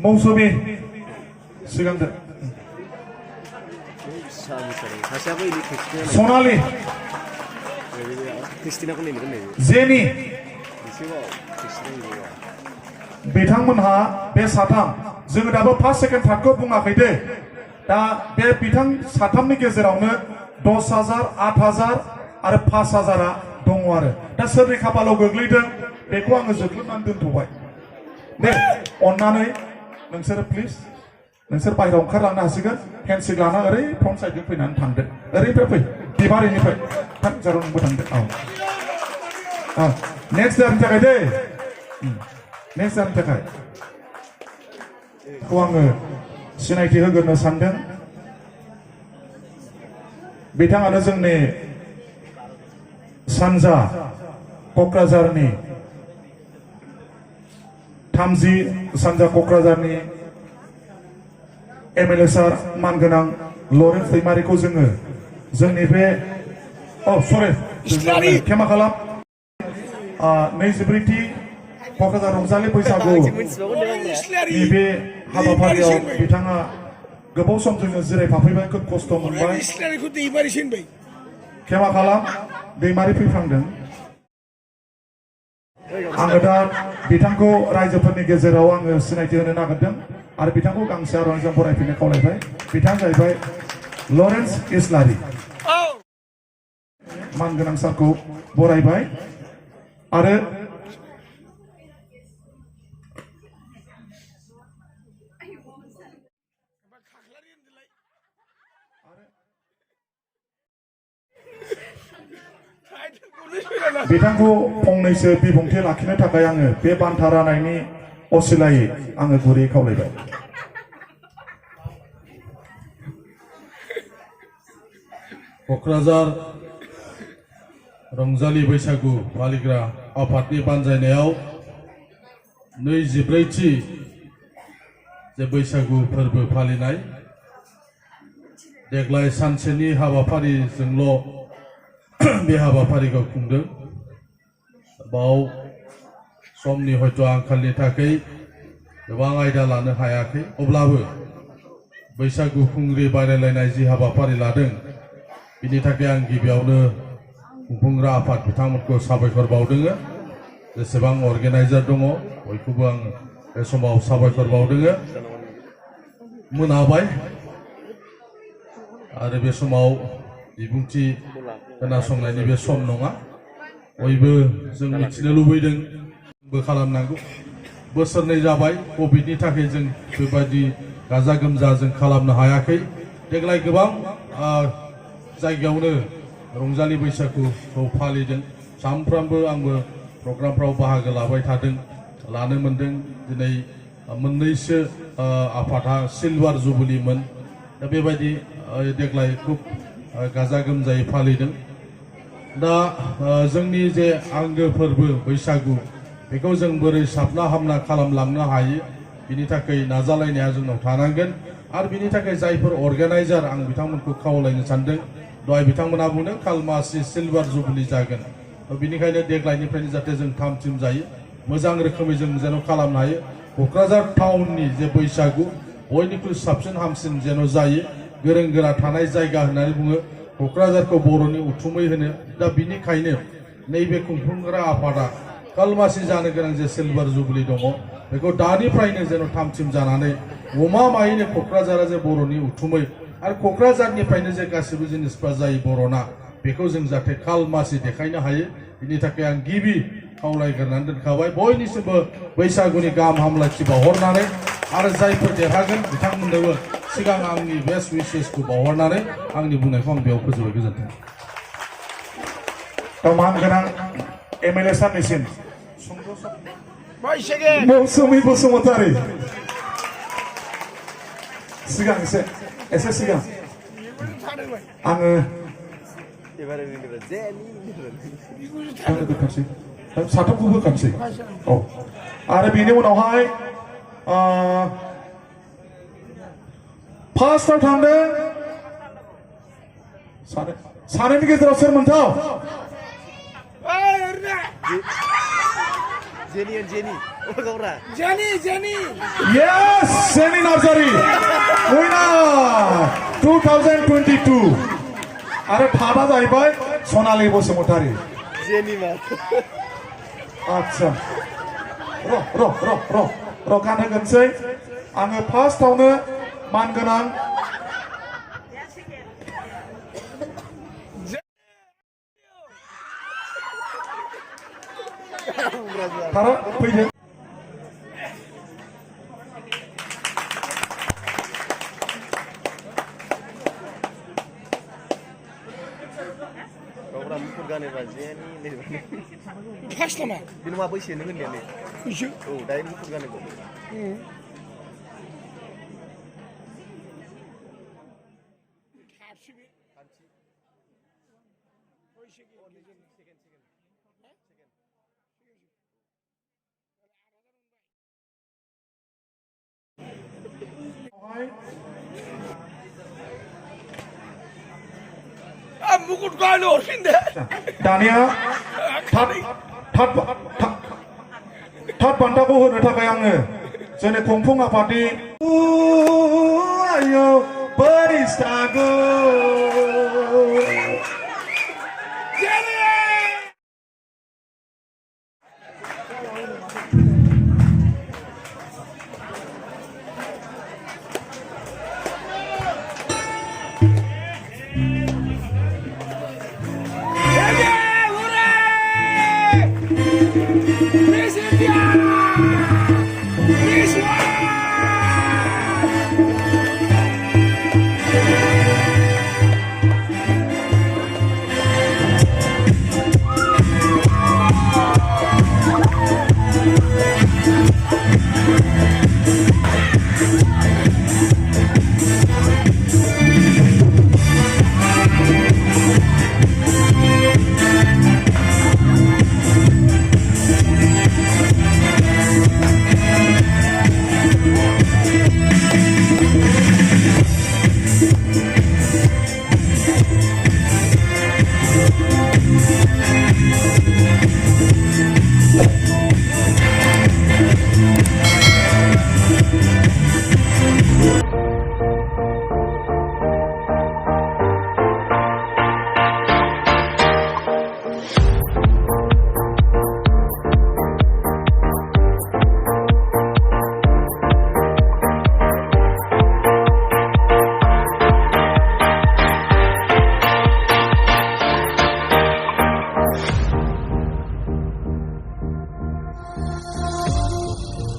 मौसुमि सिगांदो सनालि जेनि बिथांमोनहा बे साथाम जोङो दाबो फार्स्ट सेकेन्ड थार्डखौ बुङाखै दे दा बे बिथां साथामनि गेजेरावनो 10,000 8,000 आरो 5,000 दङ आरो दा सोरनि खाफालाव गोग्लैदों बेखौ आङो जोख्लोबनानै दोनथ'बाय दे अन्नानै नोंसोर प्लिज नोंसोर बाहेरायाव ओंखारलांनो हासिगोन हेन्डसेक लाना ओरै फ्रन्ट साइडजों फैनानै थांदो ओरैनिफ्राय फै बिबारिनिफ्राय थां जारौ नोंबो थांदो औ नेक्स्ट जारनि थाखाय दे नेक्स्ट जारनि थाखाय खौ आङो सिनायथि होग्रोनो सानदों बिथाङानो जोंनि सानजा क'क्राझारनि 30 सानजा क'क्राझारनि एमएलए सार मानगोनां लरेन्स दैमारिखौ जोङो जोंनि बे क्षमा खालाम 24थि क'क्राझार रंजालि बैसागु बे हाबाफारियाव बिथाङा गोबाव सम जोङो जिरायफाफैबाय खोब खस्थ' मोनबाय क्षमा खालाम दैमारि फैफ्रांदों आङो दा बिथांखौ रायजोफोरनि गेजेराव आङो सिनायथि होनो नागिरदों आरो बिथांखौ गांसे आर'नाइजों बरायफैनो खावलायबाय बिथाङा जाहैबाय लरेन्स इस्लारि मानगोनां सारखौ बरायबाय आरो बिथांखौ फंनैसो बिबुंथि लाखिनो थाखाय आङो बे बान्था राननायनि असिलायै आङो गुरै खावलायबाय क'क्राझार रंजालि बैसागु फालिग्रा आफादनि बानजायनायाव 24थि जे बैसागु फोरबो फालिनाय देग्लाय सानसेनि हाबाफारिजोंल' बे हाबाफारिखौ खुंदों बाव समनि हयथ' आंखालनि थाखाय गोबां आयदा लानो हायाखै अब्लाबो बैसागु खुंग्रि बादायलायनाय जि हाबाफारि लादों बिनि थाखाय आं गिबियावनो खुंफुंग्रा आफाद बिथांमोनखौ साबायखर बावदों जेसेबां अर्गेनाइजार दङ बयखौबो आं बे समाव साबायखर बावदों मोनाबाय आरो बे समाव बिबुंथि खोनासंनायनि बे सम नङा बयबो जों मिथिनो लुबैदों बो खालामनांगौ बोसोरनै जाबाय कभिडनि थाखाय जों बेबायदि गाजा गोमजा जों खालामनो हायाखै देग्लाय गोबां जायगायावनो रंजालि बैसागुखौ फालिदों सानफ्रामबो आंबो प्रग्रामफ्राव बाहागो लाबाय थादों लानो मोनदों दिनै मोननैसो आफादा सिलभार जुबलिमोन दा बेबायदि देग्लाय खुब गाजा गोमजायै फालिदों दा जोंनि जे आंगो फोरबो बैसागु बेखौ जों बोरै साबना हामना खालामलांनो हायो बिनि थाखाय नाजालायनाया जोंनाव थानांगोन आरो बिनि थाखाय जायफोर अर्गानाइजार आं बिथांमोनखौ खावलायनो सानदों दहाय बिथांमोना बुंदों खालमासि सिलभार जुबलि जागोन बिनिखायनो देग्लायनिफ्रायनो जाहाथे जों थाम थिम जायो मोजां रोखोमै जों जेन' खालामनो हायो क'क्राझार टाउननि जे बैसागु बयनिख्रुइ साबसिन हामसिन जेन' जायो गोरों गोरा थानाय जायगा होननानै बुङो क'क्राझारखौ बर'नि उथुमै होनो दा बिनिखायनो नैबे खुंफुंग्रा आफादा खालमासि जानो गोनां जे सिलभार जुबलि दङ बेखौ दानिफ्रायनो जेन' थाम थिम जानानै गमामायैनो क'क्राझारा जे बर'नि उथुमै आरो क'क्राझारनिफ्रायनो जे गासिबो जिनिसफ्रा जायो बर'ना बेखौ जों जाहाथे खालमासि देखायनो हायो बिनि थाखाय आं गिबि खावलायग्रोनानै दोनखाबाय बयनिसिमबो बैसागुनि गाहाम हामलायथि बावहरनानै आरो जायफोर देरहागोन बिथांमोननोबो सिगां आंनि बेस्ट विशेसखौ बावहरनानै आंनि बुंनायखौ आं बेयाव फोजोबबाय गोजोन्थों मानगोनां एमएलए सारनिसिम मौसुमि बसुमतारी सिगां एसे सिगां आङो साथामखौ होखानोसै औ आरो बेनि उनावहाय फार्स्टआव थांदों सानैनि गेजेराव सोर मोनथाव Jenny and Jenny. Oh, Gaura. Jenny. Yes, Jenny Nursery. Winner 2022. आरो थाबा जाहैबाय सनालि बसुमतारी. Jenny मा. आच्छा. र' गानहोगोनसै. आङो फार्स्टआवनो मानगोनां थारा फैदो. Gaura मुखुर गानोबा Jenny नै. First नामा? बिनो मा बैसो नों होननाया नै. बैसो? औ दायो मुखुर गानोबा. मुकुट गानो हरफिनदो. दानिया थाट बान्थाखौ होनो थाखाय आङो जोंनि खुंफुं आफादनि आयो बैसागु Jenny.